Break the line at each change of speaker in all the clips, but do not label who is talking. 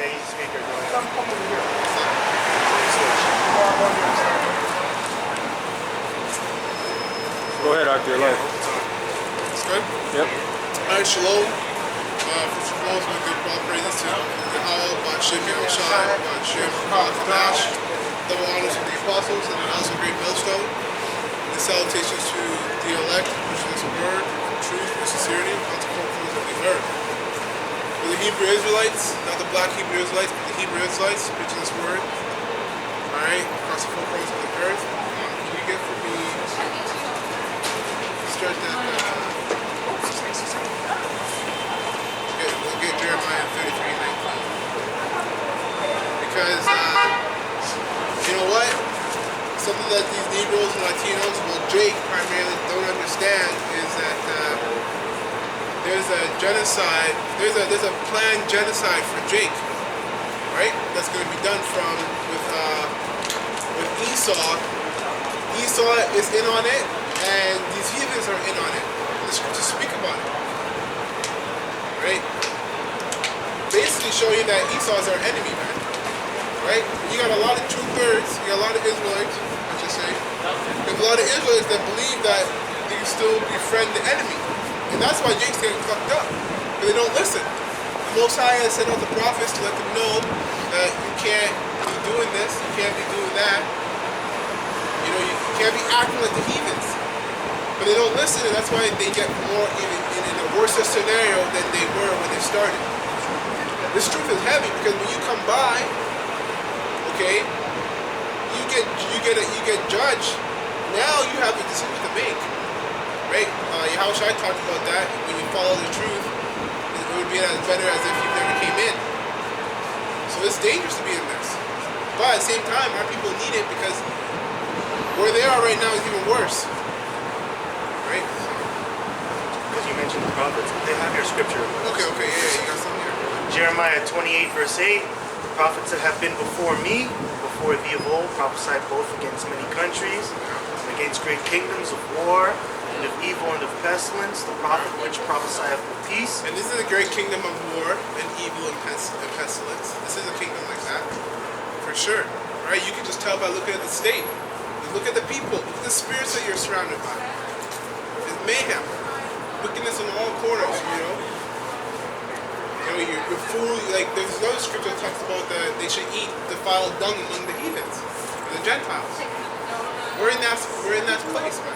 he's a speaker.
Come over here.
Go ahead, Arthur, your life.
It's good?
Yep.
Alright, shalom. First of all, my good God praises to Yahweh, Ba'Shem Yahushai, Ba'Shem Kadash. Double honors to the apostles and then also great millstone. And salutations to the elect, which is the word, truth, and sincerity, not to confuse what they heard. For the Hebrew Israelites, not the black Hebrew Israelites, but the Hebrew Israelites, preaching this word. Alright, across the four corners of the earth. Can you get for me, start that, we'll get Jeremiah 33:19. Because, you know what? Something that these Negroes and Latinos, well Jake primarily, don't understand is that there's a genocide, there's a planned genocide for Jake, right? That's going to be done with Esau. Esau is in on it, and these heathens are in on it. The scriptures speak about it, right? Basically showing that Esau is our enemy, man. Right? You got a lot of truthers, you got a lot of Israelites, I should say. There's a lot of Israelites that believe that they can still befriend the enemy. And that's why Jake's getting fucked up. Because they don't listen. The Most High has sent out the prophets to let them know that you can't be doing this, you can't be doing that. You know, you can't be acting like the heathens. But they don't listen, and that's why they get more even in a worse scenario than they were when they started. This truth is heavy because when you come by, okay, you get judged. Now you have a decision to make, right? Yahushua talked about that. When you follow the truth, it would be as better as if you never came in. So it's dangerous to be in this, but at the same time, our people need it because where they are right now is even worse, right?
Because you mentioned the prophets, they have your scripture.
Okay, yeah, you got something here.
Jeremiah 28 verse 8. Prophets that have been before me, before thee of old, prophesied both against many countries, and against great kingdoms of war, and of evil and of pestilence, the prophet which prophesieth of peace.
And this is a great kingdom of war and evil and pestilence. This is a kingdom like that, for sure. Right? You can just tell by looking at the state. Look at the people. Look at the spirits that you're surrounded by. It's mayhem. Wickedness in all corners, you know. You know, your food, like there's another scripture that talks about that they should eat defiled dung among the heathens and the Gentiles. We're in that place, man.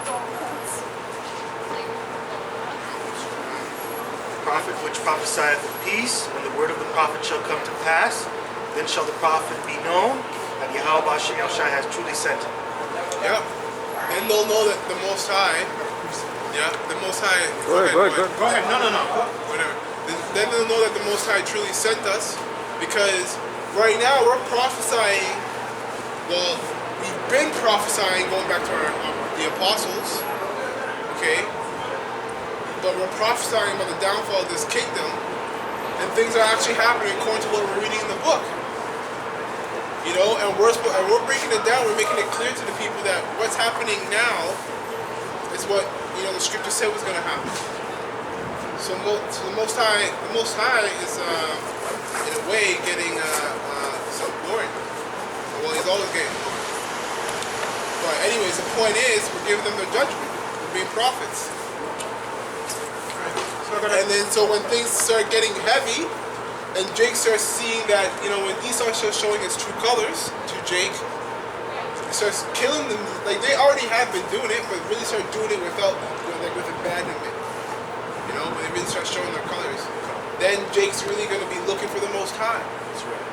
Prophet which prophesieth of peace, when the word of the prophet shall come to pass, then shall the prophet be known, that Yahweh Ba'Shem Yahushai has truly sent him.
Yep. Then they'll know that the Most High, the Most High.
Go ahead.
No. Whatever. Then they'll know that the Most High truly sent us, because right now we're prophesying. Well, we've been prophesying going back to the apostles, okay? But we're prophesying about the downfall of this kingdom, and things are actually happening according to what we're reading in the book. You know, and we're breaking it down. We're making it clear to the people that what's happening now is what, you know, the scripture said was going to happen. So the Most High is in a way getting some glory. Well, he's always getting glory. But anyways, the point is we're giving them their judgment. We're being prophets. And then so when things start getting heavy, and Jake starts seeing that, you know, when Esau starts showing his true colors to Jake, he starts killing them. Like they already have been doing it, but really start doing it with abandonment. You know, when they really start showing their colors, then Jake's really going to be looking for the Most High.
That's right.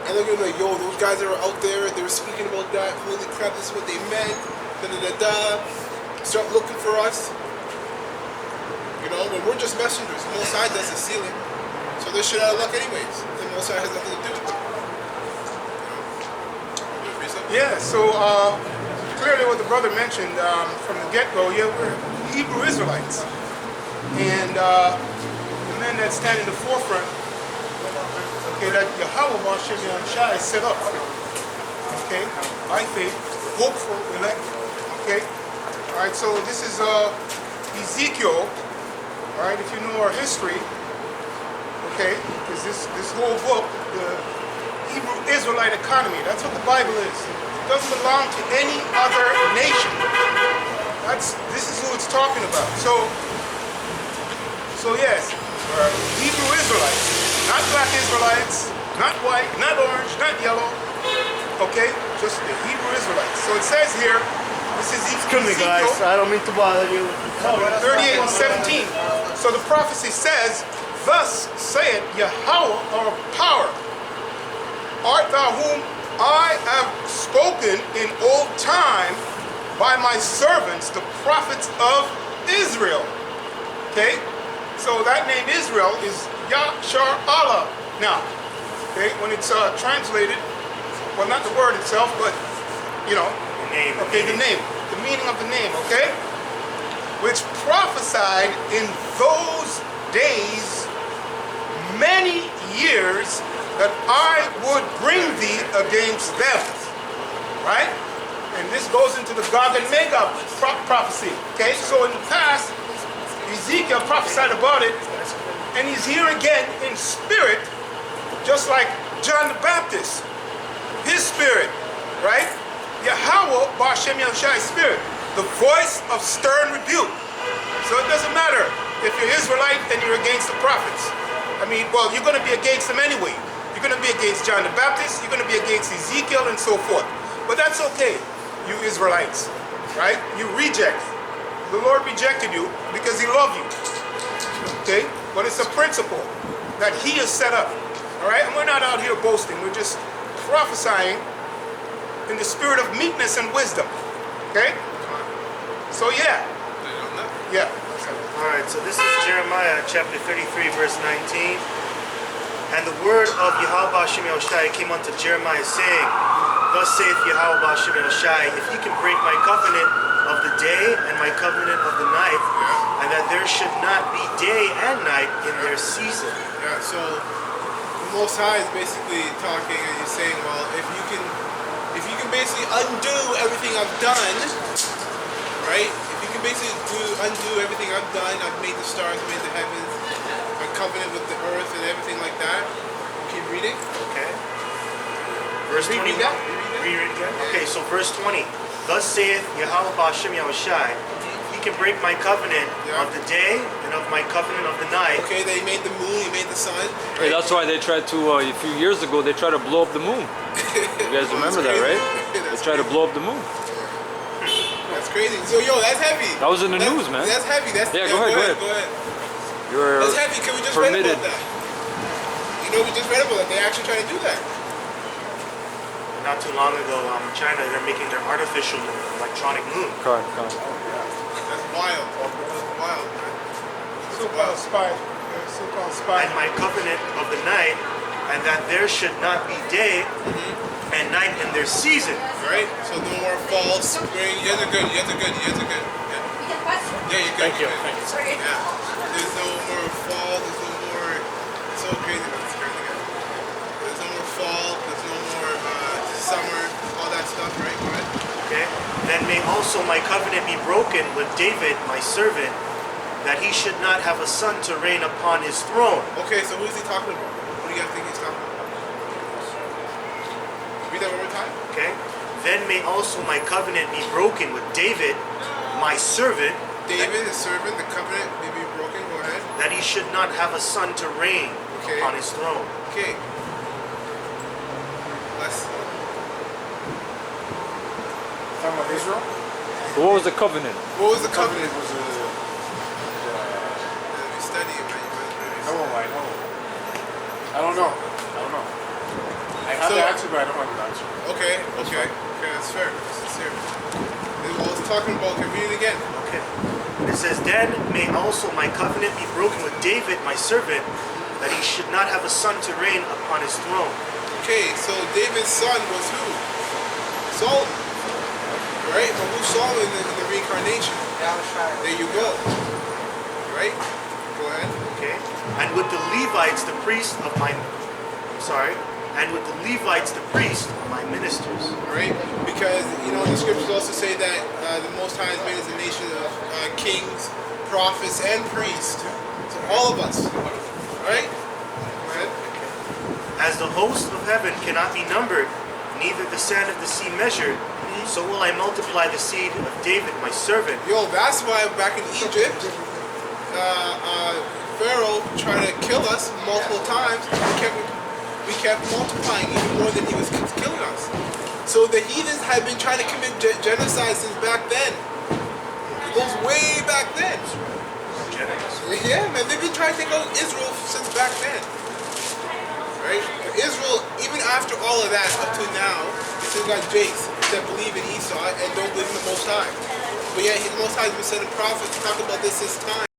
And they're going to be like, yo, those guys that are out there, they were speaking about that, holy crap, this is what they meant, da-da-da-da. Start looking for us. You know, but we're just messengers. The Most High does the sealing. So they're shit out of luck anyways. The Most High has nothing to do with it.
Yeah, so clearly what the brother mentioned from the get-go, yeah, we're Hebrew Israelites. And the men that stand in the forefront, okay, that Yahweh Ba'Shem Yahushai set up, okay, by faith, hopeful, elect, okay. All right, so this is Ezekiel, all right, if you know our history, okay? Because this whole book, the Hebrew Israelite economy, that's what the Bible is. It doesn't belong to any other nation. This is who it's talking about. So yes, Hebrew Israelites, not black Israelites, not white, not orange, not yellow, okay? Just the Hebrew Israelites. So it says here, this is
Excuse me, guys.
Ezekiel
I don't mean to bother you.
38 and 17. So the prophecy says, thus saith Yahweh of power, art thou whom I have spoken in old time by my servants, the prophets of Israel. Okay? So that name Israel is Yashar Allah. Now, okay, when it's translated, well, not the word itself, but, you know,
The name.
okay, the name, the meaning of the name, okay? Which prophesied in those days many years that I would bring thee against them, right? And this goes into the Gog and Magog prophecy, okay? So in the past, Ezekiel prophesied about it, and he's here again in spirit, just like John the Baptist, his spirit, right? Yahweh, Ba'Shem Yahushai's spirit, the voice of stern rebuke. So it doesn't matter if you're Israelite and you're against the prophets. I mean, well, you're going to be against them anyway. You're going to be against John the Baptist, you're going to be against Ezekiel and so forth. But that's okay, you Israelites, right? You reject. The Lord rejected you because he loved you, okay? But it's a principle that he has set up, all right? And we're not out here boasting. We're just prophesying in the spirit of meekness and wisdom, okay? So yeah.
All right, so this is Jeremiah chapter 33, verse 19. And the word of Yahweh Ba'Shem Yahushai came unto Jeremiah, saying, thus saith Yahweh Ba'Shem Yahushai, if you can break my covenant of the day and my covenant of the night, and that there should not be day and night in their season.
Yeah, so the Most High is basically talking and he's saying, well, if you can basically undo everything I've done, right? If you can basically undo everything I've done, I've made the stars, made the heavens, my covenant with the earth and everything like that. Keep reading.
Okay. Verse 20.
Reread that.
Reread again. Okay, so verse 20. Thus saith Yahweh Ba'Shem Yahushai, he can break my covenant of the day and of my covenant of the night.
Okay, they made the moon, he made the sun.
Hey, that's why they tried to, a few years ago, they tried to blow up the moon. You guys remember that, right? They tried to blow up the moon.
That's crazy. So, yo, that's heavy.
That was in the news, man.
That's heavy.
Yeah, go ahead. You're
That's heavy. Can we just
permitted.
read about that? You know, we just read about that. They actually trying to do that.
Not too long ago, China, they're making their artificial electronic moon.
Come.
That's wild. That's wild, man.
So-called spy. So-called spy.
And my covenant of the night, and that there should not be day and night in their season.
Right? So no more fall, spring. You guys are good. Yeah. Yeah, you're good.
Thank you.
Yeah. There's no more fall. There's no more. It's so crazy. It's crazy. There's no more fall. There's no more summer. All that stuff, right? Go ahead.
Okay. Then may also my covenant be broken with David, my servant, that he should not have a son to reign upon his throne.
Okay, so who is he talking about? What do you guys think he's talking about? Read that one more time.
Okay. Then may also my covenant be broken with David, my servant.
David, his servant, the covenant may be broken. Go ahead.
That he should not have a son to reign upon his throne.
Okay. Let's.
Talking about Israel?
What was the covenant?
What was the covenant?
Was
We study it, man.
I don't know. I have
So-
the answer, but I don't have the answer.
Okay, that's fair. That's fair. Well, it's talking about, can read it again.
Okay. It says, then may also my covenant be broken with David, my servant, that he should not have a son to reign upon his throne.
Okay, so David's son was who? Solomon. Right? But who's Solomon in the reincarnation? There you go. Right? Go ahead.
Okay. And with the Levites, the priests of my, and with the Levites, the priests of my ministers.
Right? Because, the scriptures also say that the Most High has made us a nation of kings, prophets, and priests. So all of us. Right?
As the host of heaven cannot be numbered, neither the sand of the sea measured, so will I multiply the seed of David, my servant.
Yo, that's why back in Egypt, Pharaoh tried to kill us multiple times. We kept multiplying even more than he was killing us. So the heathens had been trying to commit genocide since back then. It goes way back then. Yeah, man, they've been trying to take out Israel since back then. Right? Israel, even after all of that, up to now, you still got Jakes that believe in Esau and don't believe in the Most High. But yeah, the Most High has been sending prophets to talk about this time.